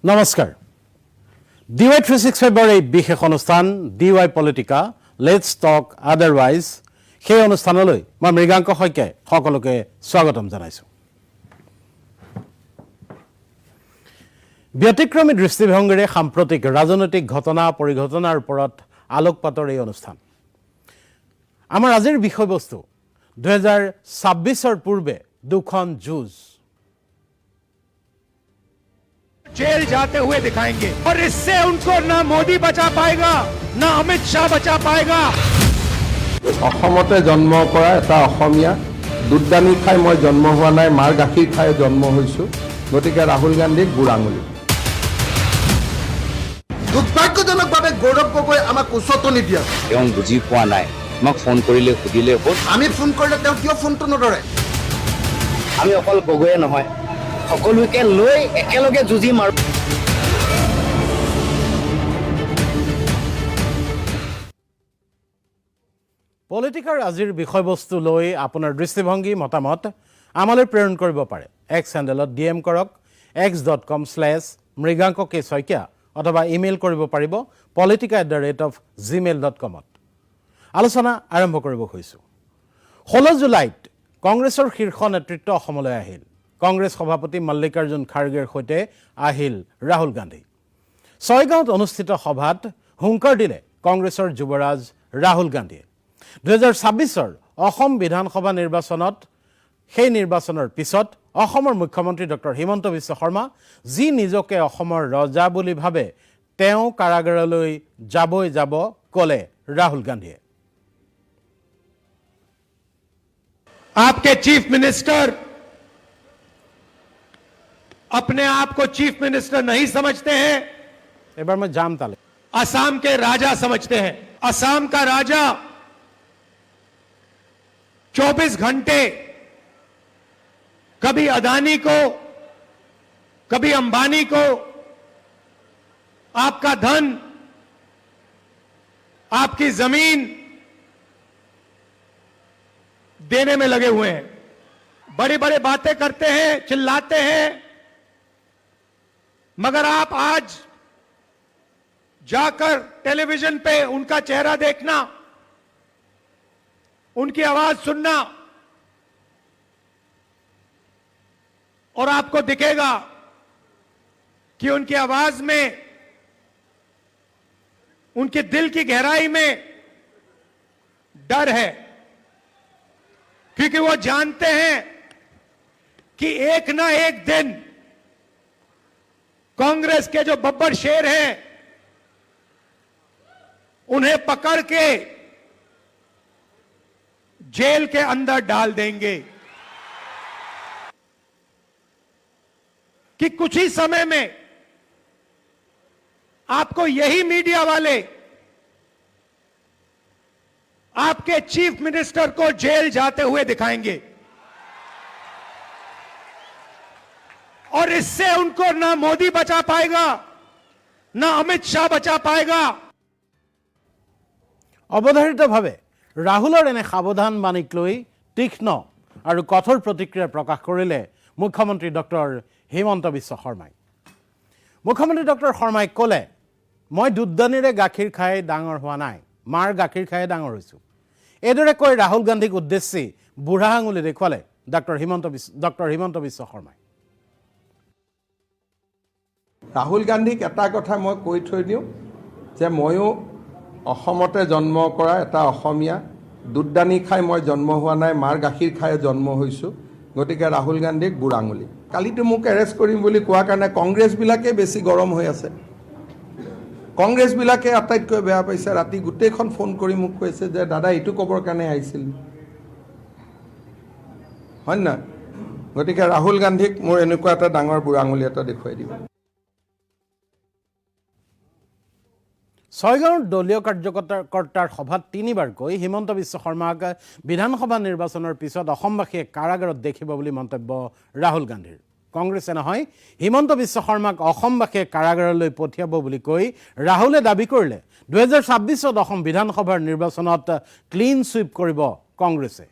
নমস্কাৰ DY 365 এই বিশেষ অনুষ্ঠান DY Politika let's talk otherwise সেই অনুষ্ঠানলৈ মই মৃগাংক শইকীয়াই সকলোকে স্বাগতম জনাইছোঁ ব্যতিক্ৰমী দৃষ্টিভংগীৰে সাম্প্ৰতিক ৰাজনৈতিক ঘটনা পৰিঘটনাৰ ওপৰত আলোকপাতৰ এই অনুষ্ঠান আমাৰ আজিৰ বিষয়বস্তু 2026 পূৰ্বে দুখন যুঁজ जेल जाते हुए दिखाएंगे और इससे उनको ना मोदी बचा पाएगा ना अमित शाह बचा पाएगा অসমতে জন্ম কৰা এটা অসমীয়া দুধদানি খাই মই জন্ম হোৱা নাই মাৰ গাখীৰ খাই জন্ম হৈছোঁ গতিকে ৰাহুল গান্ধীক বুঢ়াঙুলি দুৰ্ভাগ্যজনকভাৱে গৌৰৱ গগৈ আমাক উচতনি দিয়া তেওঁ বুজি পোৱা নাই আমাক ফোন কৰিলে সুধিলে হ'ল আমি ফোন কৰিলে তেওঁ কিয় ফোনটো নধৰে আমি অকল গগৈয়ে নহয় সকলোকে লৈ একেলগে যুঁজিম আৰু পলিটিকাৰ আজিৰ বিষয়বস্তু লৈ আপোনাৰ দৃষ্টিভংগী মতামত আমালৈ প্ৰেৰণ কৰিব পাৰে এক্স হেণ্ডেলত DM কৰক x.com/মৃগাংক.k.শইকীয়া অথবা ইমেইল কৰিব পাৰিব politica@gmail.com আলোচনা আৰম্ভ কৰিব খুজিছোঁ 16 জুলাইত কংগ্ৰেছৰ শীৰ্ষ নেতৃত্ব অসমলৈ আহিল কংগ্ৰেছ সভাপতি মল্লিকাৰ্জুন খাৰ্গেৰ সৈতে আহিল ৰাহুল গান্ধী ছয়গাঁৱত অনুষ্ঠিত সভাত হুংকাৰ দিলে কংগ্ৰেছৰ যুৱৰাজ ৰাহুল গান্ধীয়ে 2026 অসম বিধানসভা নিৰ্বাচনত সেই নিৰ্বাচনৰ পিছত অসমৰ মুখ্যমন্ত্ৰী ডক্টৰ হিমন্ত বিশ্ব শৰ্মা যি নিজকে অসমৰ ৰজা বুলি ভাবে তেওঁ কাৰাগাৰলৈ যাবই যাব ক'লে ৰাহুল গান্ধীয়ে आपके चीफ मिनिस्टर अपने आप को चीफ मिनिस्टर नहीं समझते हैं এবাৰ মই যাম তালে असम के राजा समझते हैं असम का राजा 24 घंटे कभी अदानी को कभी अंबानी को आपका धन आपकी जमीन देने में लगे हुए हैं बड़ी बड़ी बातें करते हैं चिल्लाते हैं मगर आप आज जाकर टेलीविजन पे उनका चेहरा देखना उनकी आवाज सुनना और आपको दिखेगा कि उनकी आवाज में उनके दिल की गहराई में डर है क्योंकि वो जानते हैं कि एक ना एक दिन कांग्रेस के जो बब्बर शेर हैं उन्हें पकड़ के जेल के अंदर डाल देंगे कि कुछ ही समय में आपको यही मीडिया वाले आपके चीफ मिनिस्टर को जेल जाते हुए दिखाएंगे और इससे उनको ना मोदी बचा पाएगा ना अमित शाह बचा पाएगा অৱধাৰিতভাৱে ৰাহুলৰ এনে সাৱধান বাণীক লৈ তীক্ষ্ণ আৰু কঠোৰ প্ৰতিক্ৰিয়া প্ৰকাশ কৰিলে মুখ্যমন্ত্ৰী ডক্টৰ হিমন্ত বিশ্ব শৰ্মাই মুখ্যমন্ত্ৰী ডক্টৰ শৰ্মাই ক'লে মই দুধদানিৰে গাখীৰ খাই ডাঙৰ হোৱা নাই মাৰ গাখীৰ খাই ডাঙৰ হৈছোঁ এইদৰে কৈ ৰাহুল গান্ধীক উদ্দেশ্যি বুঢ়া আঙুলি দেখুৱালে ডক্টৰ হিমন্ত বিশ্ব শৰ্মাই ৰাহুল গান্ধীক এটা কথা মই কৈ থৈ দিওঁ যে ময়ো অসমতে জন্ম কৰা এটা অসমীয়া দুধদানি খাই মই জন্ম হোৱা নাই মাৰ গাখীৰ খাই জন্ম হৈছোঁ গতিকে ৰাহুল গান্ধীক বুঢ়াঙুলি কালিতো মোক এৰেষ্ট কৰিম বুলি কোৱা কাৰণে কংগ্ৰেছবিলাকে বেছি গৰম হৈ আছে কংগ্ৰেছবিলাকে আটাইতকৈ বেয়া পাইছে ৰাতি গোটেইখন ফোন কৰি মোক কৈছে যে দাদা এইটো ক'বৰ কাৰণে আহিছিল হয় না গতিকে ৰাহুল গান্ধীক মোৰ এনেকুৱা এটা ডাঙৰ বুঢ়াঙুলি এটা দেখুৱাই দিব ছয়গাঁৱৰ দলীয় কাৰ্যকৰ্তাৰ সভাত তিনিবাৰকৈ হিমন্ত বিশ্ব শৰ্মাক বিধানসভা নিৰ্বাচনৰ পিছত অসমবাসীয়ে কাৰাগাৰত দেখিব বুলি মন্তব্য ৰাহুল গান্ধীৰ কংগ্ৰেছে নহয় হিমন্ত বিশ্ব শৰ্মাক অসমবাসীয়ে কাৰাগাৰলৈ পঠিয়াব বুলি কৈ ৰাহুলে দাবী কৰিলে 2026 অসম বিধানসভাৰ নিৰ্বাচনত ক্লিন সুইপ কৰিব কংগ্ৰেছে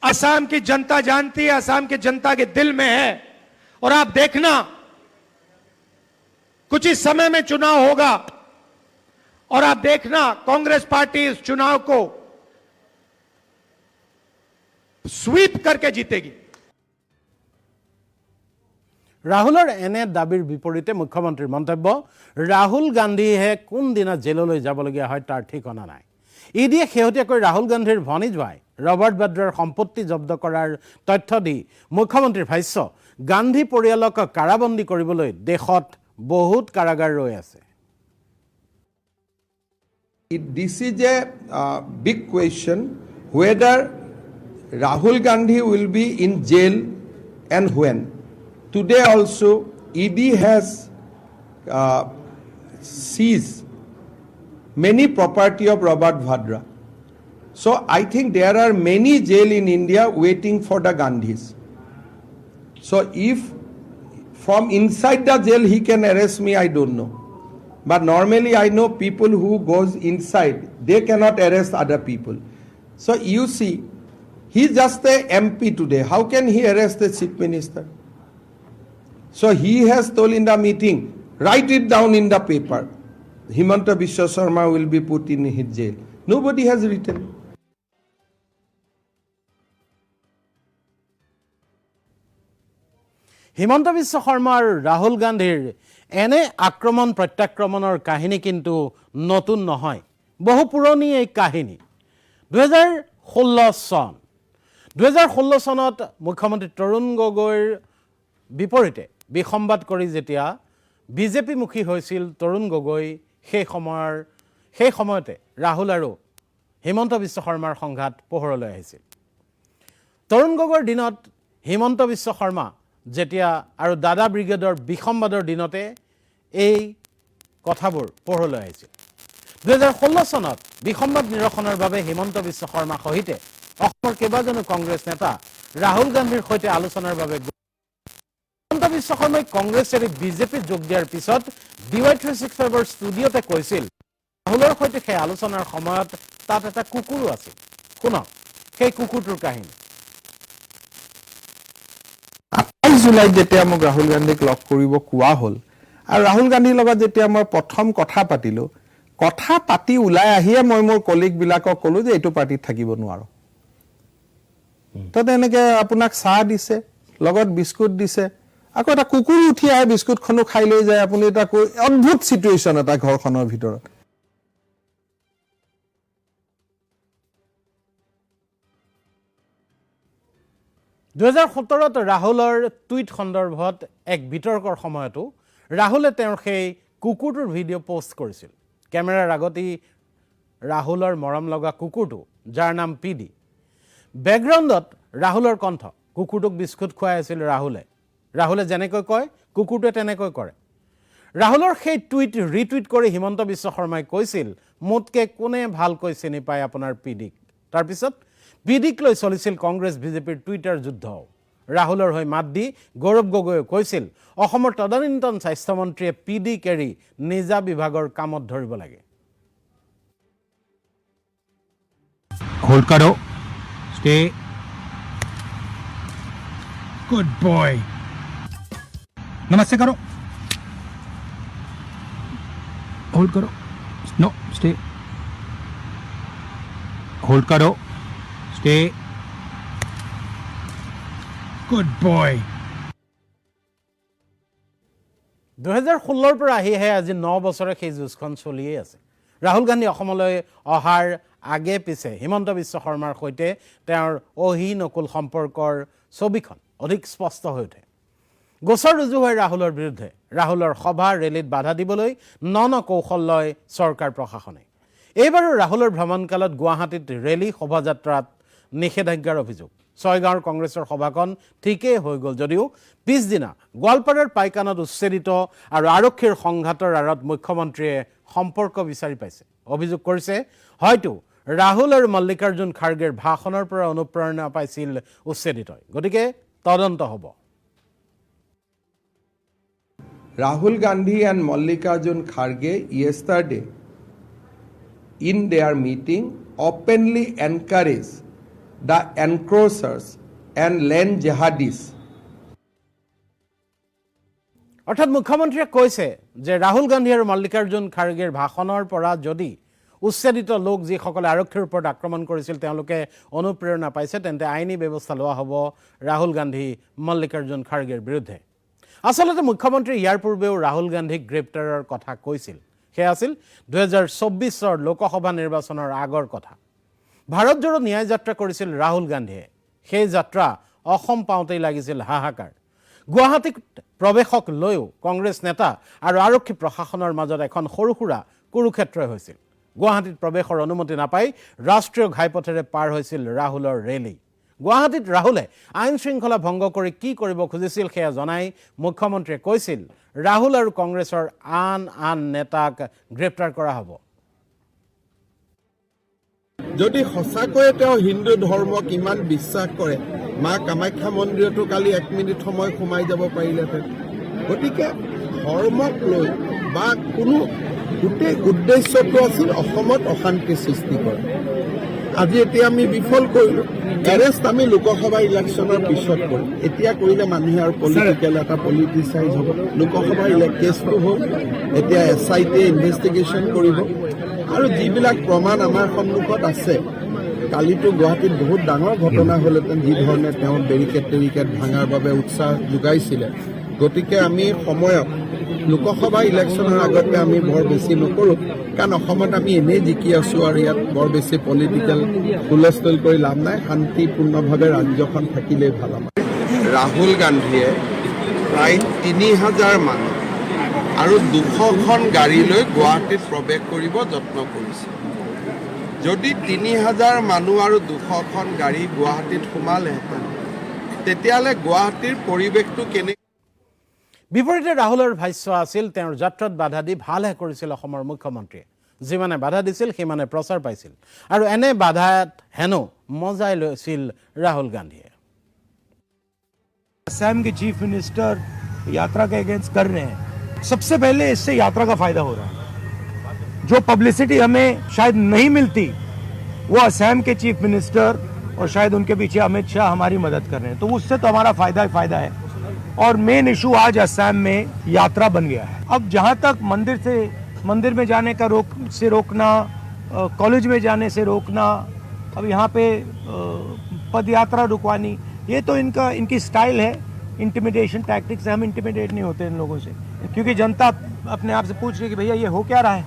असम की जनता जानती है असम की जनता के दिल में है और आप देखना कुछ इस समय में चुनाव होगा और आप देखना कांग्रेस पार्टी इस चुनाव को स्वीप करके जीतेगी। ৰাহুলৰ এনে দাবীৰ বিপৰীতে মুখ্যমন্ত্ৰীৰ মন্তব্য, ৰাহুল গান্ধীহে কোন দিনা জেললৈ যাবলগীয়া হয় তাৰ ঠিকনা নাই। ইডিয়ে শেহতীয়াকৈ ৰাহুল গান্ধীৰ ভনীজোৱাই ৰবাৰ্ট বাদ্ৰাৰ সম্পত্তি জব্দ কৰাৰ তথ্য দি মুখ্যমন্ত্ৰীৰ ভাষ্য, গান্ধী পৰিয়ালক কাৰাবন্দী কৰিবলৈ দেশত বহুত কাৰাগাৰ ৰৈ আছে। This is a big question whether Rahul Gandhi will be in jail and when. Today also ED has seized many property of Robert Vadra. So I think there are many jail in India waiting for the Gandhis. So if from inside the jail he can arrest me, I don't know. But normally I know people who goes inside, they cannot arrest other people. So you see, he's just a MP today. How can he arrest the chief minister? So he has told in the meeting, write it down in the paper, Himanta Biswa Sarma will be put in his jail. Nobody has written. Himanta Biswa Sarma আৰু ৰাহুল গান্ধীৰ এনে আক্ৰমণ প্ৰত্যাক্ৰমণৰ কাহিনী কিন্তু নতুন নহয়, বহু পুৰণি এই কাহিনী। 2016 চনত মুখ্যমন্ত্ৰী তৰুণ গগৈৰ বিপৰীতে বিসম্বাদ কৰি যেতিয়া বিজেপিমুখী হৈছিল তৰুণ গগৈ, সেই সময়তে ৰাহুল আৰু হিমন্ত বিশ্ব শৰ্মাৰ সংঘাত পোহৰলৈ আহিছিল। তৰুণ গগৈৰ দিনত হিমন্ত বিশ্ব শৰ্মা যেতিয়া আৰু দাদা ব্ৰিগেডৰ বিসম্বাদৰ দিনতে এই কথাবোৰ পোহৰলৈ আহিছিল। 2016 চনত বিসম্বাদ নিৰসনৰ বাবে হিমন্ত বিশ্ব শৰ্মা সহিতে অসমৰ কেইবাজনো কংগ্ৰেছ নেতা ৰাহুল গান্ধীৰ সৈতে আলোচনাৰ বাবে হিমন্ত বিশ্ব শৰ্মাই কংগ্ৰেছ এৰি বিজেপিত যোগ দিয়াৰ পিছত DY365ৰ ষ্টুডিঅ'তে কৈছিল, ৰাহুলৰ সৈতে সেই আলোচনাৰ সময়ত তাত এটা কুকুৰো আছিল। শুনক সেই কুকুৰটোৰ কাহিনী। 28 জুলাইত যেতিয়া মোক ৰাহুল গান্ধীক লগ কৰিব কোৱা হ'ল আৰু ৰাহুল গান্ধীৰ লগত যেতিয়া মই প্ৰথম কথা পাতিলোঁ, কথা পাতি ওলাই আহিয়ে মই মোৰ কলিগবিলাকক ক'লোঁ যে এইটো পাৰ্টিত থাকিব নোৱাৰোঁ। তো তেনেকৈ আপোনাক চাহ দিছে, লগত বিস্কুট দিছে, আকৌ এটা কুকুৰ উঠি আহে বিস্কুটখনো খাই লৈ যায়। আপুনি এটা অদ্ভুত চিটুৱেশ্যন এটা ঘৰখনৰ ভিতৰত। (2017) ৰাহুলৰ টুইট সন্দৰ্ভত এক বিতৰ্কৰ সময়তো ৰাহুলে তেওঁৰ সেই কুকুৰটোৰ ভিডিঅ' পোষ্ট কৰিছিল। কেমেৰাৰ আগতেই ৰাহুলৰ মৰম লগা কুকুৰটো, যাৰ নাম PD। বেকগ্ৰাউণ্ডত ৰাহুলৰ কণ্ঠ, কুকুৰটোক বিস্কুট খুৱাই আছিল ৰাহুলে যেনেকৈ কয় কুকুৰটোৱে তেনেকৈ কৰে। ৰাহুলৰ সেই টুইট ৰিটুইট কৰি হিমন্ত বিশ্ব শৰ্মাই কৈছিল, মোতকৈ কোনে ভালকৈ চিনি পায় আপোনাৰ PDক। তাৰপিছত PDক লৈ চলিছিল কংগ্ৰেছ বিজেপিৰ টুইটাৰ যুদ্ধ। ৰাহুলৰ হৈ মাত দি গৌৰৱ গগৈয়ে কৈছিল, অসমৰ তদানীন্তন স্বাস্থ্যমন্ত্ৰীয়ে PDক এৰি নিজা বিভাগৰ কামত ধৰিব লাগে। होल्ड करो, स्टे, गुड बॉय, नमस्ते करो, होल्ड करो, नो स्टे, होल्ड करो, स्टे, गुड बॉय। 2016 পৰা আহিহে আজি 9 বছৰে সেই যুঁজখন চলিয়েই আছে। ৰাহুল গান্ধী অসমলৈ অহাৰ আগে পিছে হিমন্ত বিশ্ব শৰ্মাৰ সৈতে তেওঁৰ অহিনকুল সম্পৰ্কৰ ছবিখন অধিক স্পষ্ট হৈ উঠে। গোচৰ ৰুজু হয় ৰাহুলৰ বিৰুদ্ধে। ৰাহুলৰ সভা ৰেলীত বাধা দিবলৈ ন কৌশল লয় চৰকাৰ প্ৰশাসনে। এইবাৰো ৰাহুলৰ ভ্ৰমণকালত গুৱাহাটীত ৰেলী শোভাযাত্ৰাত নিষেধাজ্ঞাৰ অভিযোগ। ছয়গাঁৱৰ কংগ্ৰেছৰ সভাখন ঠিকেই হৈ গ'ল যদিও পিছদিনা গোৱালপাৰাৰ পাইকানত উচ্ছেদিত আৰু আৰক্ষীৰ সংঘাতৰ আঁৰত মুখ্যমন্ত্ৰীয়ে সম্পৰ্ক বিচাৰি পাইছে। অভিযোগ কৰিছে, হয়তো ৰাহুল আৰু মল্লিকাৰ্জুন খাৰ্গেৰ ভাষণৰ পৰা অনুপ্ৰেৰণা পাইছিল উচ্ছেদিতই। গতিকে তদন্ত হ'ব। Rahul Gandhi and Mallikarjun Kharge yesterday in their meeting openly encouraged the encroachers and land jihadis. অৰ্থাৎ মুখ্যমন্ত্ৰীয়ে কৈছে যে ৰাহুল গান্ধী আৰু মল্লিকাৰ্জুন খাৰ্গেৰ ভাষণৰ পৰা যদি উচ্ছেদিত লোক যিসকলে আৰক্ষীৰ ওপৰত আক্ৰমণ কৰিছিল তেওঁলোকে অনুপ্ৰেৰণা পাইছে তেন্তে আইনী ব্যৱস্থা লোৱা হ'ব ৰাহুল গান্ধী মল্লিকাৰ্জুন খাৰ্গেৰ বিৰুদ্ধে। আচলতে মুখ্যমন্ত্ৰী ইয়াৰ পূৰ্বেও ৰাহুল গান্ধীক গ্ৰেপ্তাৰৰ কথা কৈছিল। সেয়া আছিল 2024 লোকসভা নিৰ্বাচনৰ আগৰ কথা। ভাৰতজোৰো ন্যায় যাত্ৰা কৰিছিল ৰাহুল গান্ধীয়ে। সেই যাত্ৰা অসম পাওঁতেই লাগিছিল হাহাকাৰ। গুৱাহাটীত প্ৰৱেশক লৈও কংগ্ৰেছ নেতা আৰু আৰক্ষী প্ৰশাসনৰ মাজত এখন সৰু সুৰা কুৰুক্ষেত্ৰই হৈছিল। গুৱাহাটীত প্ৰৱেশৰ অনুমতি নাপাই ৰাষ্ট্ৰীয় ঘাইপথেৰে পাৰ হৈছিল ৰাহুলৰ ৰেলী। গুৱাহাটীত ৰাহুলে আইন শৃংখলা ভংগ কৰি কি কৰিব খুজিছিল সেয়া জনাই মুখ্যমন্ত্ৰীয়ে কৈছিল ৰাহুল আৰু কংগ্ৰেছৰ আন নেতাক গ্ৰেপ্তাৰ কৰা হ'ব। যদি সঁচাকৈয়ে তেওঁ হিন্দু ধৰ্মক ইমান বিশ্বাস কৰে, মা কামাখ্যা মন্দিৰতো কালি 1 মিনিট সময় সোমাই যাব পাৰিলেহেঁতেন। গতিকে ধৰ্মক লৈ বা কোনো গোটেই উদ্দেশ্যটো আছিল অসমত অশান্তি সৃষ্টি কৰা। আজি এতিয়া আমি বিফল কৰিলোঁ। এৰেষ্ট আমি লোকসভা ইলেকশ্যনৰ পিছত কৰিম। এতিয়া কৰিলে মানুহে আৰু পলিটিকেল এটা পলিটিচাইজ হ'ব। লোকসভাৰ কেছটো হ'ল, এতিয়া SIT ইনভেষ্টিগেশ্যন কৰিব আৰু যিবিলাক প্ৰমাণ আমাৰ সন্মুখত আছে। কালিতো গুৱাহাটীত বহুত ডাঙৰ ঘটনা হ'লহেঁতেন যি ধৰণে তেওঁ বেৰিকেড ভাঙাৰ বাবে উৎসাহ যোগাইছিলে। গতিকে আমি সময়ত লোকসভা ইলেকশ্যনৰ আগতে আমি বৰ বেছি নকৰোঁ, কাৰণ অসমত আমি এনেই জিকি আছোঁ আৰু ইয়াত বৰ বেছি পলিটিকেল হুলস্থুল কৰি লাভ নাই। শান্তিপূৰ্ণভাৱে ৰাজ্যখন থাকিলেই ভাল আমাৰ। ৰাহুল গান্ধীয়ে প্ৰায় 3000 মানুহ আৰু 200খন গাড়ী লৈ গুৱাহাটীত প্ৰৱেশ কৰিব যত্ন কৰিছে। যদি 3000 মানুহ আৰু 200খন গাড়ী গুৱাহাটীত সোমালেহেঁতেন তেতিয়াহ'লে গুৱাহাটীৰ পৰিৱেশটো কেনে। বিপৰীতে ৰাহুলৰ ভাষ্য আছিল তেওঁৰ যাত্ৰাত বাধা দি ভালহে কৰিছিল অসমৰ মুখ্যমন্ত্ৰীয়ে। যিমানে বাধা দিছিল সিমানে প্ৰচাৰ পাইছিল আৰু এনে বাধাত হেনো মজাই লৈছিল ৰাহুল গান্ধীয়ে। असम के चीफ मिनिस्टर यात्रा के अगेंस्ट कर रहे हैं। सबसे पहले इससे यात्रा का फायदा हो रहा है। जो पब्लिसिटी हमें शायद नहीं मिलती वो असम के चीफ मिनिस्टर और शायद उनके पीछे अमित शाह हमारी मदद कर रहे हैं, तो उससे तो हमारा फायदा ही फायदा है। और मेन इशू आज असम में यात्रा बन गया है। अब जहां तक मंदिर में जाने का रोकना, कॉलेज में जाने से रोकना, अब यहाँ पे पद यात्रा रुकवानी, ये तो इनकी स्टाइल है। इंटिमिडेशन टैक्टिक्स है। हम इंटिमिडेट नहीं होते इन लोगों से, क्योंकि जनता अपने आप से पूछ रही है कि भैया ये हो क्या रहा है।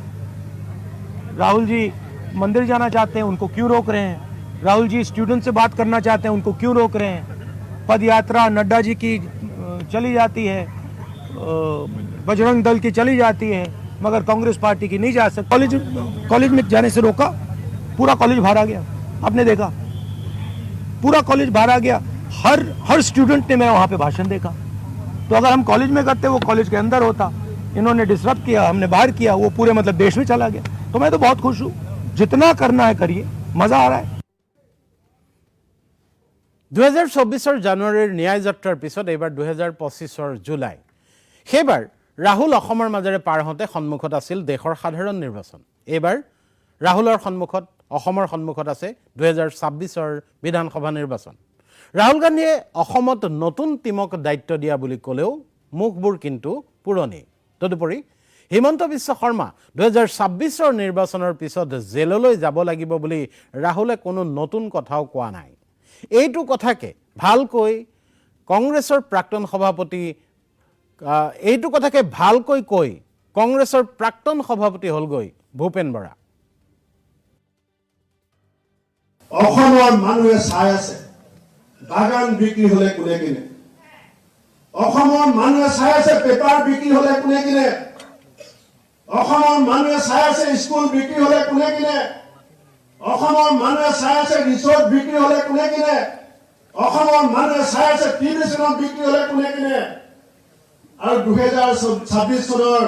राहुल जी मंदिर जाना चाहते हैं, उनको क्यों रोक रहे हैं। राहुल जी स्टूडेंट से बात करना चाहते हैं, उनको क्यों रोक रहे हैं। पद यात्रा नड्डा जी की चली जाती है, बजरंग दल की चली जाती है, मगर कांग्रेस पार्टी की नहीं जा सकती। कॉलेज में जाने से रोका, पूरा कॉलेज भरा गया। आपने देखा पूरा कॉलेज भरा गया। हर स्टूडेंट ने मेरा वहां पे भाषण देखा। तो अगर हम कॉलेज में करते वो कॉलेज के अंदर होता। इन्होंने डिस्टर्ब किया, हमने बाहर किया, वो पूरे मतलब देश में चला गया। तो मैं तो बहुत खुश हूँ। जितना करना है करिए, मजा आ रहा है। 2024 জানুৱাৰীৰ ন্যায় যাত্ৰাৰ পিছত এইবাৰ 2025 জুলাই। সেইবাৰ ৰাহুল অসমৰ মাজেৰে পাৰ হওঁতে সন্মুখত আছিল দেশৰ সাধাৰণ নিৰ্বাচন। এইবাৰ ৰাহুলৰ সন্মুখত অসমৰ সন্মুখত আছে 2026 বিধানসভা নিৰ্বাচন। ৰাহুল গান্ধীয়ে অসমত নতুন টিমক দায়িত্ব দিয়া বুলি ক'লেও মুখবোৰ কিন্তু পুৰণি। তদুপৰি হিমন্ত বিশ্ব শৰ্মা 2026 নিৰ্বাচনৰ পিছত জেললৈ যাব লাগিব বুলি ৰাহুলে কোনো নতুন কথাও কোৱা নাই। এইটো কথাকে ভালকৈ কংগ্ৰেছৰ প্ৰাক্তন সভাপতি কংগ্ৰেছৰ প্ৰাক্তন সভাপতি হ'লগৈ ভূপেন বৰা। অসমৰ মানুহে চাই আছে বাগান বিক্ৰী হলে কোনে কিনে। অসমৰ মানুহে চাই আছে পেপাৰ বিক্ৰী হলে কোনে কিনে। অসমৰ মানুহে চাই আছে স্কুল বিক্ৰী হলে কোনে কিনে। অসমৰ মানুহে চাই আছে ৰিচৰ্ট বিক্ৰী হলে কোনে কিনে। অসমৰ মানুহে চাই আছে টিভি চেনেল বিক্ৰী হলে কোনে কিনে। আৰু 2026 চনৰ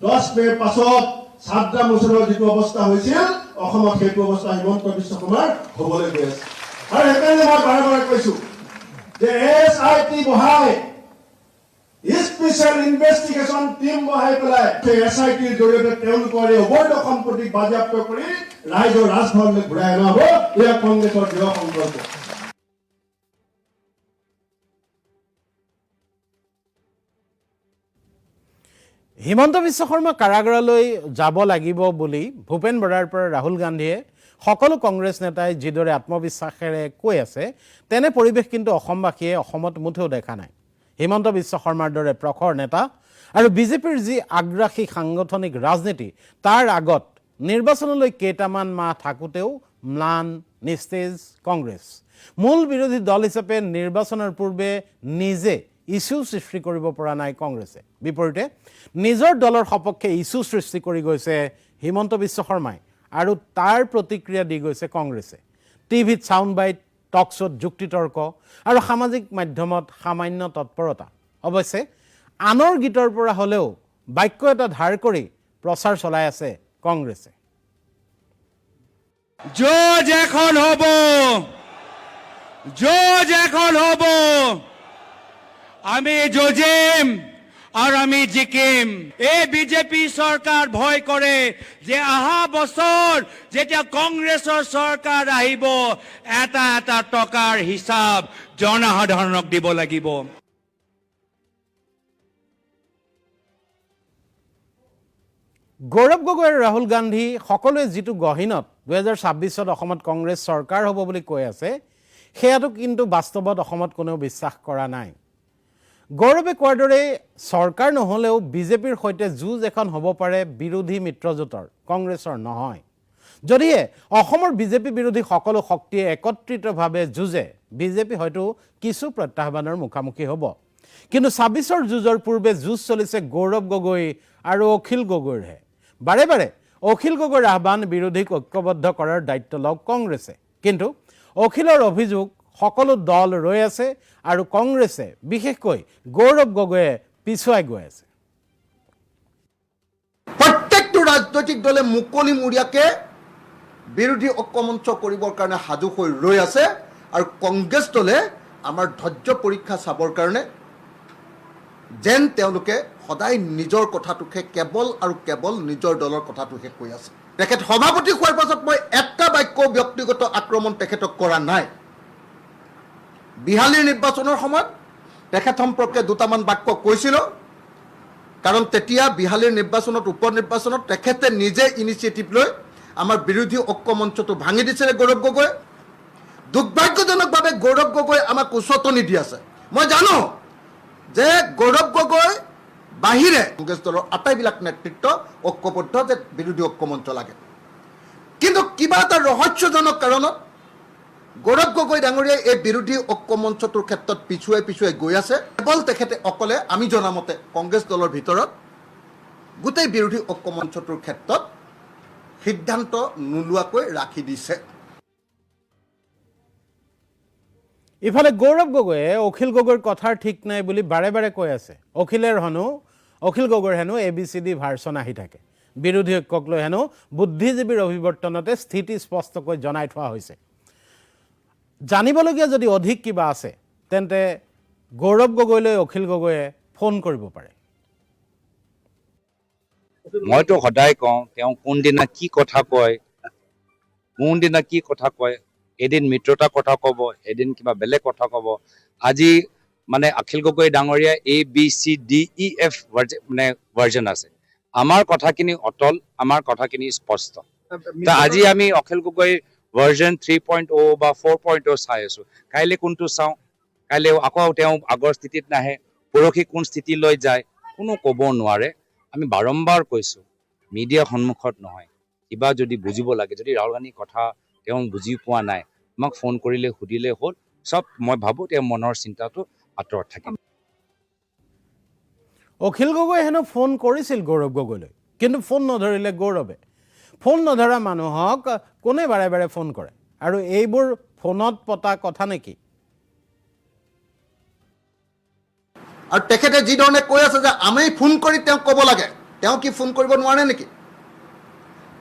10 মে'ৰ পাছত ছাদ্দাম হুছেইনৰ যিটো অৱস্থা হৈছিল অসমত সেইটো অৱস্থা হিমন্ত বিশ্ব শৰ্মাৰ হ'বলৈ গৈ আছে। আৰু সেইকাৰণে মই বাৰে বাৰে কৈছো যে SIT বহাই স্পেচিয়েল ইনভেষ্টিগেশ্যন টিম বহাই পেলাই SITৰ জৰিয়তে তেওঁলোকৰ এই অবৈধ সম্পত্তিক বাজেয়াপ্ত কৰি ৰাইজৰ ৰাজভৱনলৈ ঘূৰাই অনা হ'ব। এয়া কংগ্ৰেছৰ দৃঢ় সংকল্প। হিমন্ত বিশ্ব শৰ্মা কাৰাগাৰলৈ যাব লাগিব বুলি ভূপেন বৰাৰ পৰা ৰাহুল গান্ধীয়ে সকলো কংগ্ৰেছ নেতাই যিদৰে আত্মবিশ্বাসেৰে কৈ আছে তেনে পৰিৱেশ কিন্তু অসমবাসীয়ে অসমত মুঠেও দেখা নাই। হিমন্ত বিশ্ব শৰ্মাৰ দৰে প্ৰখৰ নেতা আৰু বিজেপিৰ যি আগ্ৰাসী সাংগঠনিক ৰাজনীতি তাৰ আগত নিৰ্বাচনলৈ কেইটামান মাহ থাকোঁতেও ম্লান নিস্তেজ কংগ্ৰেছ। মূল বিৰোধী দল হিচাপে নিৰ্বাচনৰ পূৰ্বে নিজে ইছ্যু সৃষ্টি কৰিব পৰা নাই কংগ্ৰেছে। বিপৰীতে নিজৰ দলৰ সপক্ষে ইছ্যু সৃষ্টি কৰি গৈছে হিমন্ত বিশ্ব শৰ্মাই আৰু তাৰ প্ৰতিক্ৰিয়া দি গৈছে কংগ্ৰেছে। টিভিত ছাউণ্ড বাইট, টক শ্ব'ত যুক্তিতৰ্ক আৰু সামাজিক মাধ্যমত সামান্য তৎপৰতা। অৱশ্যে আনৰ গীতৰ পৰা হ'লেও বাক্য এটা ধাৰ কৰি প্ৰচাৰ চলাই আছে কংগ্ৰেছে। জজ এখন হব আমি জজিম আর আমি জিকিম। এই বিজেপি সরকার ভয় করে যে আহা বছর যেটা কংগ্রেসের সরকার আহিব এটা এটা টকাৰ হিসাব জনসাধাৰণক দিব লাগিব। গৌৰৱ গগৈ আৰু ৰাহুল গান্ধী সকলোৱে যিটো গহীনত 2026 অসমত কংগ্ৰেছ চৰকাৰ হ'ব বুলি কৈ আছে সেয়াটো কিন্তু বাস্তৱত অসমত কোনেও বিশ্বাস কৰা নাই। গৌৰৱে কোৱাৰ দৰে চৰকাৰ নহ'লেও বিজেপিৰ সৈতে যুঁজ এখন হ'ব পাৰে বিৰোধী মিত্ৰজোঁটৰ, কংগ্ৰেছৰ নহয়। যদিহে অসমৰ বিজেপি বিৰোধী সকলো শক্তিয়ে একত্ৰিতভাৱে যুঁজে বিজেপি হয়তো কিছু প্ৰত্যাহ্বানৰ মুখামুখি হ'ব। কিন্তু 26ৰ যুঁজৰ পূৰ্বে যুঁজ চলিছে গৌৰৱ গগৈ আৰু অখিল গগৈৰহে। বাৰে বাৰে অখিল গগৈৰ আহ্বান বিৰোধীক ঐক্যবদ্ধ কৰাৰ দায়িত্ব লওক কংগ্ৰেছে। কিন্তু অখিলৰ অভিযোগ সকলো দল ৰৈ আছে আৰু কংগ্ৰেছে বিশেষকৈ গৌৰৱ গগৈয়ে পিছুৱাই গৈ আছে। প্ৰত্যেকটো ৰাজনৈতিক দলে মুকলিমূৰীয়াকে বিৰোধী ঐক্যমঞ্চ কৰিবৰ কাৰণে সাজু হৈ ৰৈ আছে আৰু কংগ্ৰেছ দলে আমাৰ ধৈৰ্য পৰীক্ষা চাবৰ কাৰণে যেন তেওঁলোকে সদায় নিজৰ কথাটোকে কেৱল আৰু কেৱল নিজৰ দলৰ কথাটোকে কৈ আছে। তেখেত সভাপতি হোৱাৰ পাছত মই এটা বাক্য ব্যক্তিগত আক্ৰমণ তেখেতক কৰা নাই। বিহালীৰ নিৰ্বাচনৰ সময়ত তেখেত সম্পৰ্কে দুটামান বাক্য কৈছিলোঁ, কাৰণ তেতিয়া বিহালীৰ নিৰ্বাচনত উপ নিৰ্বাচনত তেখেতে নিজে ইনিচিয়েটিভ লৈ আমাৰ বিৰোধী ঐক্যমঞ্চটো ভাঙি দিছিলে গৌৰৱ গগৈ। দুৰ্ভাগ্যজনকভাৱে গৌৰৱ গগৈ আমাক উচতনি দি আছে। মই জানো যে গৌৰৱ গগৈ বাহিৰে কংগ্ৰেছ দলৰ আটাইবিলাক নেতৃত্ব ঐক্যবদ্ধ যে বিৰোধী ঐক্যমঞ্চ লাগে, কিন্তু কিবা এটা ৰহস্যজনক কাৰণত গৌৰৱ গগৈ ডাঙৰীয়াই এই বিৰোধী ঐক্যমঞ্চটোৰ ক্ষেত্ৰত পিছুৱাই গৈ আছে। কেৱল তেখেতে অকলে আমি জনামতে কংগ্ৰেছ দলৰ ভিতৰত গোটেই বিৰোধী ঐক্যমঞ্চটোৰ ক্ষেত্ৰত সিদ্ধান্ত নোলোৱাকৈ ৰাখি দিছে। ইফালে গৌৰৱ গগৈয়ে অখিল গগৈৰ কথাৰ ঠিক নাই বুলি বাৰে বাৰে কৈ আছে। অখিল গগৈৰ হেনো ABCD ভাৰ্চন আহি থাকে। বিৰোধী ঐক্যক লৈ হেনো বুদ্ধিজীৱীৰ অভিৱৰ্তনতে স্থিতি স্পষ্টকৈ জনাই থোৱা হৈছে। জানিবলগীয়া যদি অধিক কিবা আছে তেন্তে গৌৰৱ গগৈলৈ অখিল গগৈয়ে ফোন কৰিব পাৰে। মইতো সদায় কওঁ তেওঁ কোনদিনা কি কথা কয়, এদিন মিত্ৰতাৰ কথা ক'ব, এদিন কিবা বেলেগ কথা ক'ব। আজি মানে অখিল গগৈ ডাঙৰীয়া ABCDEF মানে ভাৰ্জন আছে। আমাৰ কথাখিনি অটল, আমাৰ কথাখিনি স্পষ্ট। আজি আমি অখিল গগৈ ভাৰ্জন 3.0 বা 4.0 চাই আছো। কাইলৈ কোনটো চাওঁ, কাইলৈ আকৌ তেওঁ আগৰ স্থিতিত নাহে, পৰহি কোন স্থিতিলৈ যায় কোনো ক'ব নোৱাৰে। আমি বাৰম্বাৰ কৈছো মিডিয়াৰ সন্মুখত নহয়, কিবা যদি বুজিব লাগে, যদি ৰাহুল গান্ধীৰ কথা তেওঁ বুজি পোৱা নাই আমাক ফোন কৰিলে সুধিলে হ'ল, চব মই ভাবোঁ তেওঁ মনৰ চিন্তাটো আঁতৰত থাকিব। অখিল গগৈ হেনো ফোন কৰিছিল গৌৰৱ গগৈলৈ, কিন্তু ফোন নধৰিলে গৌৰৱে। ফোন নধৰা মানুহক কোনে বাৰে বাৰে ফোন কৰে আৰু এইবোৰ ফোনত পতা কথা নেকি? আৰু তেখেতে যিধৰণে কৈ আছে যে আমি ফোন কৰি তেওঁক ক'ব লাগে, তেওঁ কি ফোন কৰিব নোৱাৰে নেকি?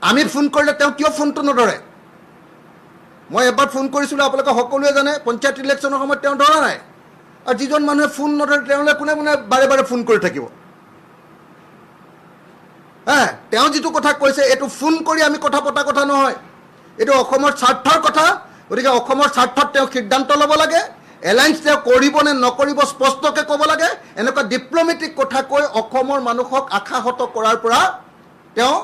আমি ফোন কৰিলে তেওঁ কিয় ফোনটো নধৰে? মই এবাৰ ফোন কৰিছিলোঁ, আপোনালোকে সকলোৱে জানে, পঞ্চায়ত ইলেকশ্যনৰ সময়ত তেওঁ ধৰা নাই। আৰু যিজন মানুহে ফোন নধৰে তেওঁলৈ কোনে বাৰে বাৰে ফোন কৰি থাকিব? তেওঁ যিটো কথা কৈছে এইটো ফোন কৰি আমি কথা পতা কথা নহয়, এইটো অসমৰ স্বাৰ্থৰ কথা। গতিকে অসমৰ স্বাৰ্থত তেওঁ সিদ্ধান্ত ল'ব লাগে। এলায়েন্স তেওঁ কৰিব নে নকৰিব স্পষ্টকৈ ক'ব লাগে। এনেকুৱা ডিপ্ল'মেটিক কথা কৈ অসমৰ মানুহক আশাহত কৰাৰ পৰা তেওঁ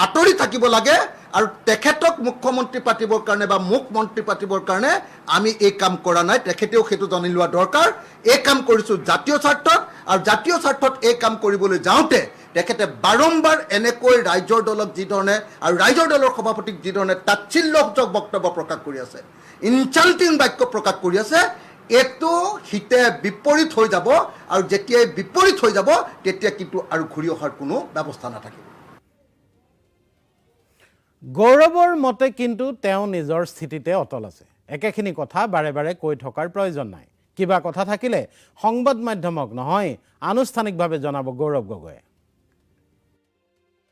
আঁতৰি থাকিব লাগে। আৰু তেখেতক মুখ্যমন্ত্ৰী পাতিবৰ কাৰণে বা মুখ্যমন্ত্ৰী পাতিবৰ কাৰণে আমি এই কাম কৰা নাই, তেখেতেও সেইটো জানি লোৱা দৰকাৰ। এই কাম কৰিছোঁ জাতীয় স্বাৰ্থত, আৰু জাতীয় স্বাৰ্থত এই কাম কৰিবলৈ যাওঁতে তেখেতে বাৰম্বাৰ এনেকৈ ৰাইজৰ দলক যিধৰণে আৰু ৰাইজৰ দলৰ সভাপতিক যিধৰণে তাচ্ছিল্যসূচক বক্তব্য প্ৰকাশ কৰি আছে, ইনচাল্টিং বাক্য প্ৰকাশ কৰি আছে, এইটো হিতে বিপৰীত হৈ যাব। আৰু যেতিয়াই বিপৰীত হৈ যাব তেতিয়া কিন্তু আৰু ঘূৰি অহাৰ কোনো ব্যৱস্থা নাথাকিব। গৌৰৱৰ মতে কিন্তু তেওঁ নিজৰ স্থিতিতে অটল আছে। একেখিনি কথা বাৰে বাৰে কৈ থকাৰ প্ৰয়োজন নাই। কিবা কথা থাকিলে সংবাদ মাধ্যমক নহয় আনুষ্ঠানিকভাৱে জনাব গৌৰৱ গগৈয়ে।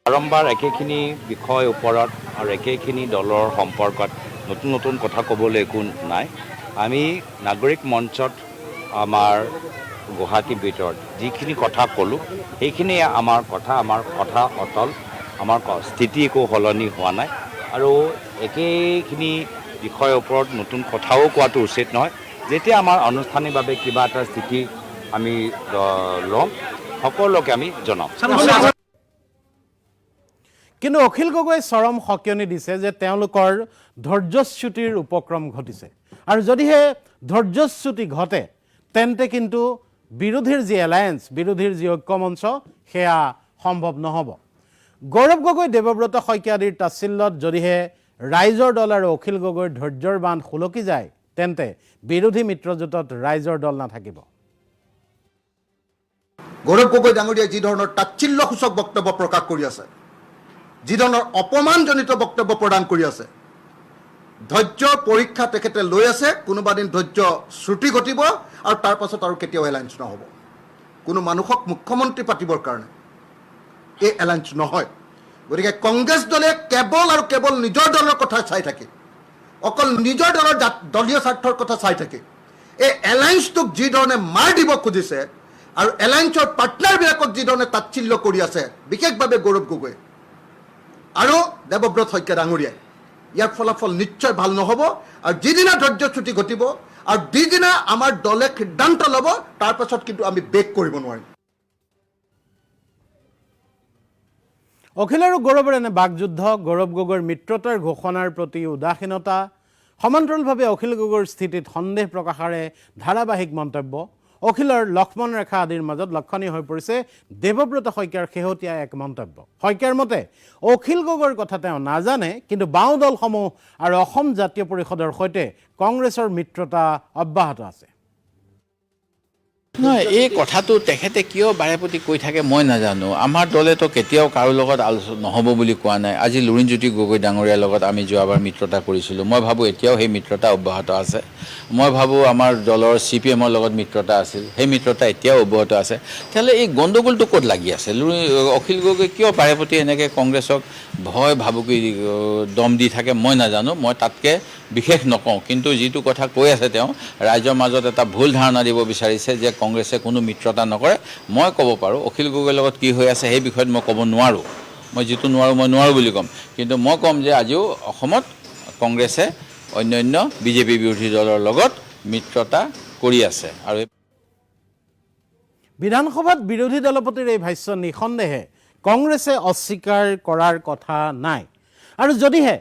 বাৰম্বাৰ একেখিনি বিষয়ৰ ওপৰত আৰু একেখিনি দলৰ সম্পৰ্কত নতুন নতুন কথা ক'বলৈ একো নাই। আমি নাগৰিক মঞ্চত আমাৰ গুৱাহাটীৰ ভিতৰত যিখিনি কথা ক'লোঁ সেইখিনিয়ে আমাৰ কথা অটল। আমাৰ স্থিতি একো সলনি হোৱা নাই, আৰু একেখিনি বিষয়ৰ ওপৰত নতুন কথাও কোৱাটো উচিত নহয়। যেতিয়া আমাৰ আনুষ্ঠানিকভাৱে কিবা এটা স্থিতি আমি ল'ম, সকলোকে আমি জনাম। কিন্তু অখিল গগৈয়ে চৰম সকিয়নি দিছে যে তেওঁলোকৰ ধৈৰ্যচ্যুতিৰ উপক্ৰম ঘটিছে, আৰু যদিহে ধৈৰ্যচ্যুতি ঘটে তেন্তে কিন্তু বিৰোধীৰ যি এলায়েন্স, বিৰোধীৰ যি ঐক্যমঞ্চ, সেয়া সম্ভৱ নহ'ব। গৌৰৱ গগৈ, দেৱব্ৰত শইকীয়া আদিৰ তাচ্ছিল্যত যদিহে ৰাইজৰ দল আৰু অখিল গগৈৰ ধৈৰ্যৰ বান্ধ সুলকি যায় তেন্তে বিৰোধী মিত্ৰজোঁটত ৰাইজৰ দল নাথাকিব। গৌৰৱ গগৈ ডাঙৰীয়াই যি ধৰণৰ তাচ্ছিল্যসূচক বক্তব্য প্ৰকাশ কৰি আছে, যি ধৰণৰ অপমানজনিত বক্তব্য প্ৰদান কৰি আছে, ধৈৰ্যৰ পৰীক্ষা তেখেতে লৈ আছে। কোনোবা দিন ধৈৰ্য শ্ৰুতি ঘটিব আৰু তাৰ পাছত আৰু কেতিয়াও এলায়েন্স নহ'ব। কোনো মানুহক মুখ্যমন্ত্ৰী পাতিবৰ কাৰণে এই এলায়েন্স নহয়। গতিকে কংগ্ৰেছ দলে কেৱল আৰু কেৱল নিজৰ দলৰ কথা চাই থাকে, অকল নিজৰ দলৰ দলীয় স্বাৰ্থৰ কথা চাই থাকে। এই এলায়েন্সটোক যিধৰণে মাৰ দিব খুজিছে আৰু এলায়েন্সৰ পাৰ্টনাৰবিলাকক যিধৰণে তাচ্ছিল্য কৰি আছে, বিশেষভাৱে গৌৰৱ গগৈ আৰু দেৱব্ৰত শইকীয়া ডাঙৰীয়াই, ইয়াৰ ফলাফল নিশ্চয় ভাল নহ'ব। আৰু যিদিনা ধৈৰ্যচ্যুতি ঘটিব আৰু যিদিনা আমাৰ দলে সিদ্ধান্ত ল'ব, তাৰ পাছত কিন্তু আমি বেক কৰিব নোৱাৰিম। অখিল আৰু গৌৰৱৰ এনে বাকযুদ্ধ, গৌৰৱ গগৈৰ মিত্ৰতাৰ ঘোষণাৰ প্ৰতি উদাসীনতা, সমান্তৰালভাৱে অখিল গগৈৰ স্থিতিত সন্দেহ প্ৰকাশেৰে ধাৰাবাহিক মন্তব্য, অখিলৰ লক্ষ্মণ ৰেখা আদিৰ মাজত লক্ষণীয় হৈ পৰিছে দেৱব্ৰত শইকীয়াৰ শেহতীয়া এক মন্তব্য। শইকীয়াৰ মতে অখিল গগৈৰ কথা তেওঁ নাজানে, কিন্তু বাওঁ দলসমূহ আৰু অসম জাতীয় পৰিষদৰ সৈতে কংগ্ৰেছৰ মিত্ৰতা অব্যাহত আছে। নহয়, এই কথাটো তেখেতে কিয় বাৰে প্ৰতি কৈ থাকে মই নাজানো। আমাৰ দলেতো কেতিয়াও কাৰো লগত আলোচনা নহ'ব বুলি কোৱা নাই। আজি লুৰিণজ্যোতি গগৈ ডাঙৰীয়াৰ লগত আমি যোৱাবাৰ মিত্ৰতা কৰিছিলোঁ। মই ভাবোঁ এতিয়াও সেই মিত্ৰতা অব্যাহত আছে। মই ভাবোঁ আমাৰ দলৰ CPM-ৰ লগত মিত্ৰতা আছিল, সেই মিত্ৰতা এতিয়াও অব্যাহত আছে। তেতিয়াহ'লে এই গণ্ডগোলটো ক'ত লাগি আছে? অখিল গগৈ কিয় বাৰে প্ৰতি এনেকৈ কংগ্ৰেছক ভয় ভাবুকি দম দি থাকে মই নাজানো। মই তাতকৈ বিশেষ নকওঁ, কিন্তু যিটো কথা কৈ আছে তেওঁ ৰাইজৰ মাজত এটা ভুল ধাৰণা দিব বিচাৰিছে যে কংগ্ৰেছে কোনো মিত্ৰতা নকৰে। মই ক'ব পাৰোঁ অখিল গগৈৰ লগত কি হৈ আছে সেই বিষয়ত মই ক'ব নোৱাৰোঁ। মই যিটো নোৱাৰোঁ মই নোৱাৰোঁ বুলি ক'ম, কিন্তু মই ক'ম যে আজিও অসমত কংগ্ৰেছে অন্যান্য বিজেপি বিৰোধী দলৰ লগত মিত্ৰতা কৰি আছে। আৰু বিধানসভাত বিৰোধী দলপতিৰ এই ভাষ্য নিঃসন্দেহে কংগ্ৰেছে অস্বীকাৰ কৰাৰ কথা নাই। আৰু যদিহে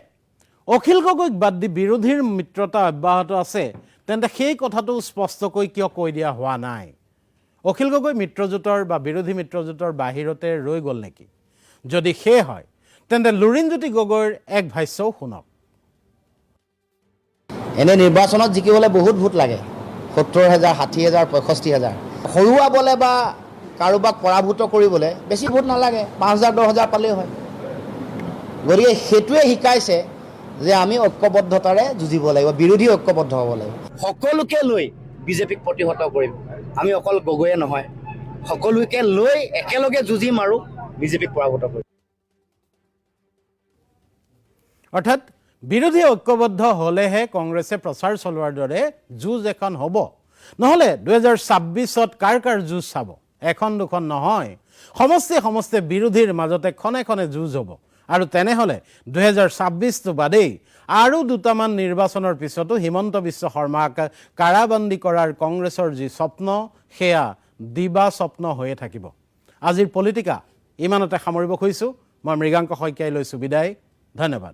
অখিল গগৈক বাদ দি বিৰোধীৰ মিত্ৰতা অব্যাহত আছে তেন্তে সেই কথাটো স্পষ্টকৈ কিয় কৈ দিয়া হোৱা নাই? অখিল গগৈ মিত্ৰজোঁটৰ বা বিৰোধী মিত্ৰজোঁটৰ বাহিৰতে ৰৈ গ'ল নেকি? যদি সেই হয় তেন্তে লুৰিণজ্যোতি গগৈৰ এক ভাষ্যও শুনক। এনে নিৰ্বাচনত জিকিবলৈ বহুত ভোট লাগে, 70,000, 60,000, 65,000। হৰুৱাবলৈ বা কাৰোবাক পৰাভূত কৰিবলৈ বেছি ভোট নালাগে, 5,000, 10,000 পালেই হয়। গতিকে সেইটোৱে শিকাইছে যে আমি ঐক্যবদ্ধতাৰে যুঁজিব লাগিব, বিৰোধী ঐক্যবদ্ধ হ'ব লাগিব। সকলোকে লৈ বিজেপিক প্ৰতিহত কৰিম। আমি অকল গগৈয়ে নহয়, সকলোকে লৈ একেলগে যুঁজিম আৰু বিজেপিক পৰাভূত কৰিম। অৰ্থাৎ বিৰোধী ঐক্যবদ্ধ হ'লেহে কংগ্ৰেছে প্ৰচাৰ চলোৱাৰ দৰে যুঁজ এখন হ'ব। নহ'লে 2026ত কাৰ যুঁজ চাব? এখন দুখন নহয়, সমষ্টিয়ে বিৰোধীৰ মাজতে খনে খনে যুঁজ হ'ব। আৰু তেনেহ'লে 2026টো বাদেই আৰু দুটামান নিৰ্বাচনৰ পিছতো হিমন্ত বিশ্ব শৰ্মাক কাৰাবন্দী কৰাৰ কংগ্ৰেছৰ যি স্বপ্ন সেয়া দিবা স্বপ্ন হৈয়ে থাকিব। আজিৰ পলিটিকা ইমানতে সামৰিব খুজিছোঁ। মই মৃগাংক শইকীয়াই লৈছোঁ বিদায়। ধন্যবাদ।